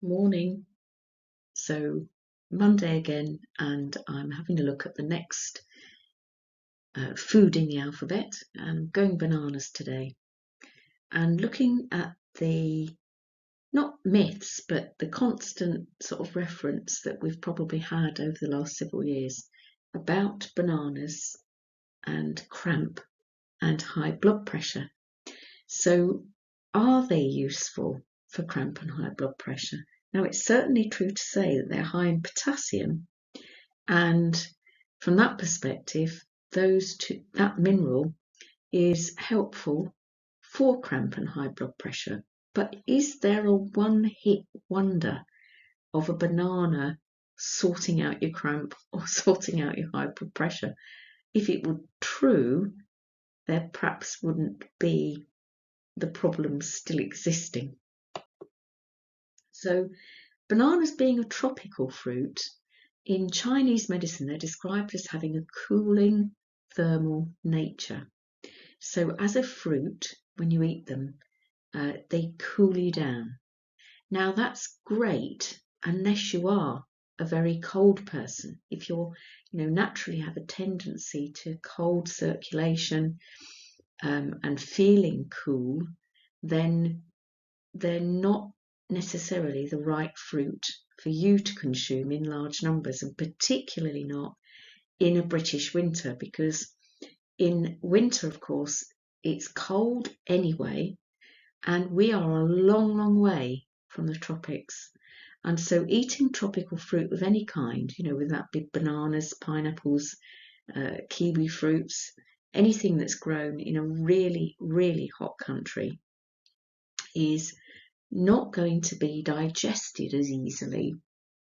Morning. So Monday again, and I'm having a look at the next food in the alphabet. I'm going bananas today and looking at the not myths, but the constant sort of reference that we've probably had over the last several years about bananas and cramp and high blood pressure. So are they useful for cramp and high blood pressure? Now, it's certainly true to say that they're high in potassium, and from that perspective, that mineral is helpful for cramp and high blood pressure. But is there a one-hit wonder of a banana sorting out your cramp or sorting out your high blood pressure? If it were true, there perhaps wouldn't be the problems still existing. So bananas being a tropical fruit, in Chinese medicine they're described as having a cooling thermal nature. So as a fruit, when you eat them, they cool you down. Now that's great unless you are a very cold person. If you're, naturally have a tendency to cold circulation and feeling cool, then they're not necessarily the right fruit for you to consume in large numbers, and particularly not in a British winter, because in winter, of course, it's cold anyway, and we are a long, long way from the tropics. And so eating tropical fruit of any kind, whether that be bananas, pineapples, kiwi fruits, anything that's grown in a really, really hot country, is not going to be digested as easily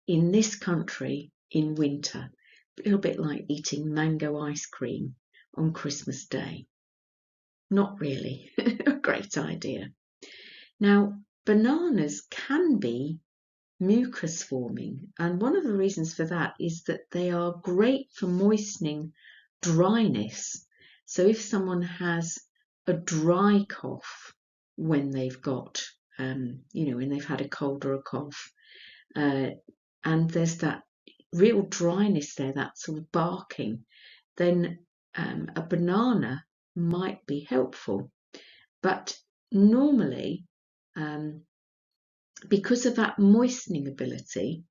in this country in winter. A little bit like eating mango ice cream on Christmas Day. Not really a great idea. Now, bananas can be mucus forming, and one of the reasons for that is that they are great for moistening dryness. So if someone has a dry cough when they've got when they've had a cold or a cough, and there's that real dryness there, that sort of barking, then a banana might be helpful. But normally, because of that moistening ability,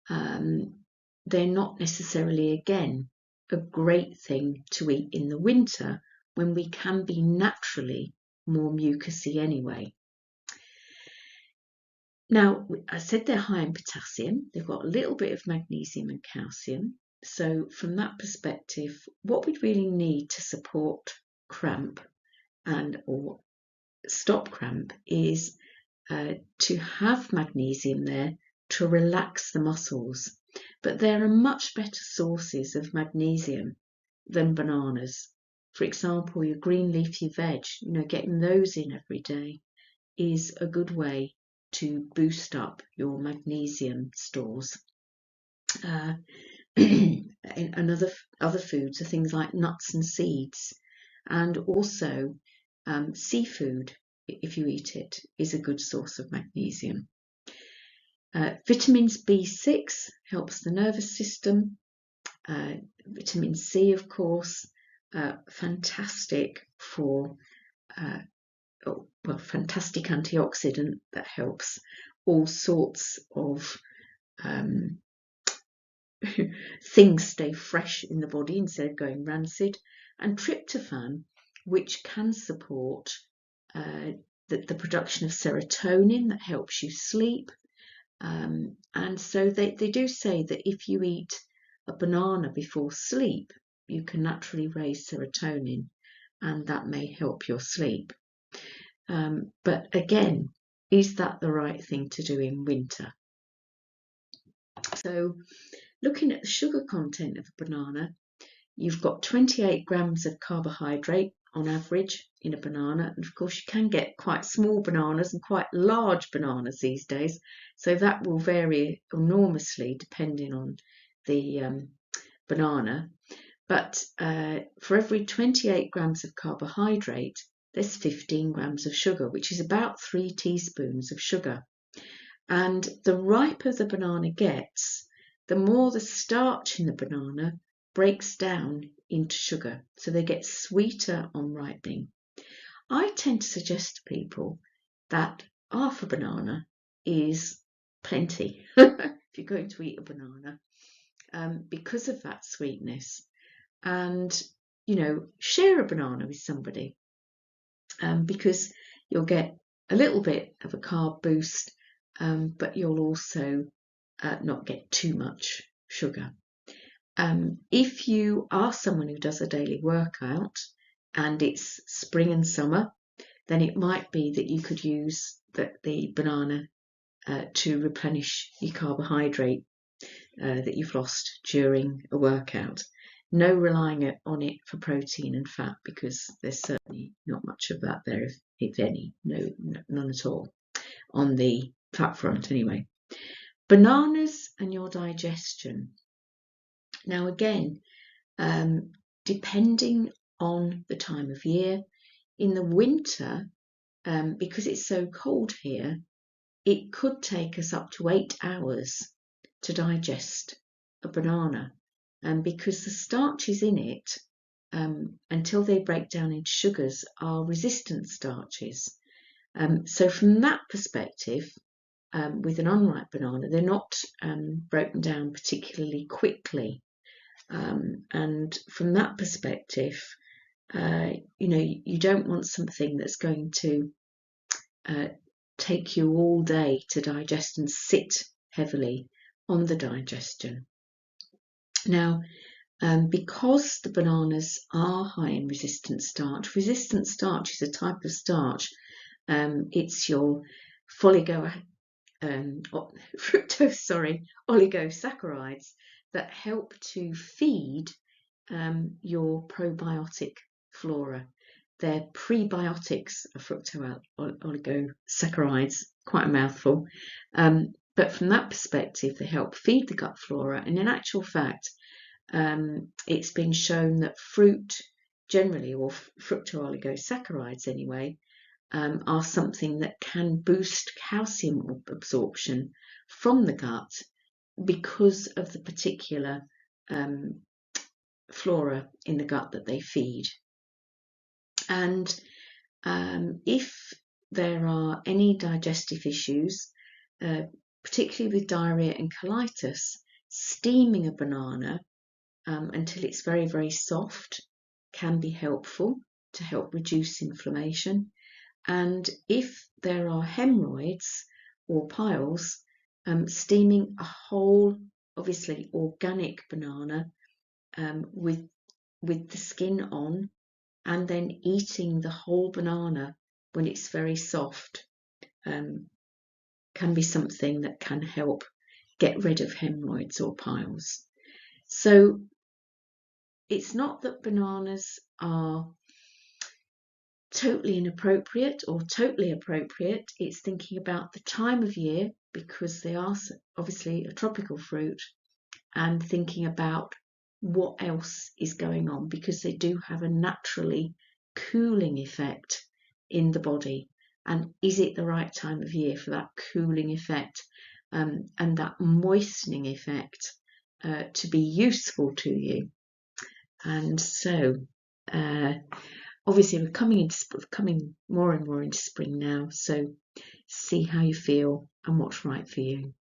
they're not necessarily, again, a great thing to eat in the winter when we can be naturally more mucousy anyway. Now, I said they're high in potassium. They've got a little bit of magnesium and calcium. So from that perspective, what we'd really need to support cramp or stop cramp is to have magnesium there to relax the muscles. But there are much better sources of magnesium than bananas. For example, your green leafy veg, getting those in every day is a good way to boost up your magnesium stores. And other foods are things like nuts and seeds, and also seafood, if you eat it, is a good source of magnesium. Vitamins B6 helps the nervous system. Vitamin C, of course, fantastic for fantastic antioxidant that helps all sorts of things stay fresh in the body instead of going rancid. And tryptophan, which can support the production of serotonin that helps you sleep. And so they do say that if you eat a banana before sleep, you can naturally raise serotonin, and that may help your sleep. But again, is that the right thing to do in winter? So looking at the sugar content of a banana, you've got 28 grams of carbohydrate on average in a banana. And of course, you can get quite small bananas and quite large bananas these days. So that will vary enormously depending on the banana. But for every 28 grams of carbohydrate, there's 15 grams of sugar, which is about 3 teaspoons of sugar. And the riper the banana gets, the more the starch in the banana breaks down into sugar. So they get sweeter on ripening. I tend to suggest to people that half a banana is plenty if you're going to eat a banana, because of that sweetness. And, share a banana with somebody, because you'll get a little bit of a carb boost, but you'll also not get too much sugar. If you are someone who does a daily workout and it's spring and summer, then it might be that you could use the banana to replenish your carbohydrate that you've lost during a workout. No relying on it for protein and fat, because there's certainly not much of that there, if any. No, none at all on the fat front anyway. Bananas and your digestion. Now again, depending on the time of year, in the winter, because it's so cold here, it could take us up to 8 hours to digest a banana, because the starches in it, until they break down into sugars, are resistant starches. So from that perspective, with an unripe banana, they're not broken down particularly quickly. And from that perspective, you don't want something that's going to take you all day to digest and sit heavily on the digestion. Now, because the bananas are high in resistant starch is a type of starch. It's your oligosaccharides that help to feed your probiotic flora. They're prebiotics of fructooligosaccharides, quite a mouthful. But from that perspective, they help feed the gut flora. And in actual fact, it's been shown that fruit generally, or fructooligosaccharides anyway, are something that can boost calcium absorption from the gut because of the particular flora in the gut that they feed. And if there are any digestive issues, particularly with diarrhea and colitis, steaming a banana until it's very, very soft can be helpful to help reduce inflammation. And if there are hemorrhoids or piles, steaming a whole, obviously organic banana with the skin on, and then eating the whole banana when it's very soft, can be something that can help get rid of hemorrhoids or piles. So it's not that bananas are totally inappropriate or totally appropriate. It's thinking about the time of year, because they are obviously a tropical fruit, and thinking about what else is going on, because they do have a naturally cooling effect in the body. And is it the right time of year for that cooling effect and that moistening effect to be useful to you? And so obviously we're coming more and more into spring now, so see how you feel and what's right for you.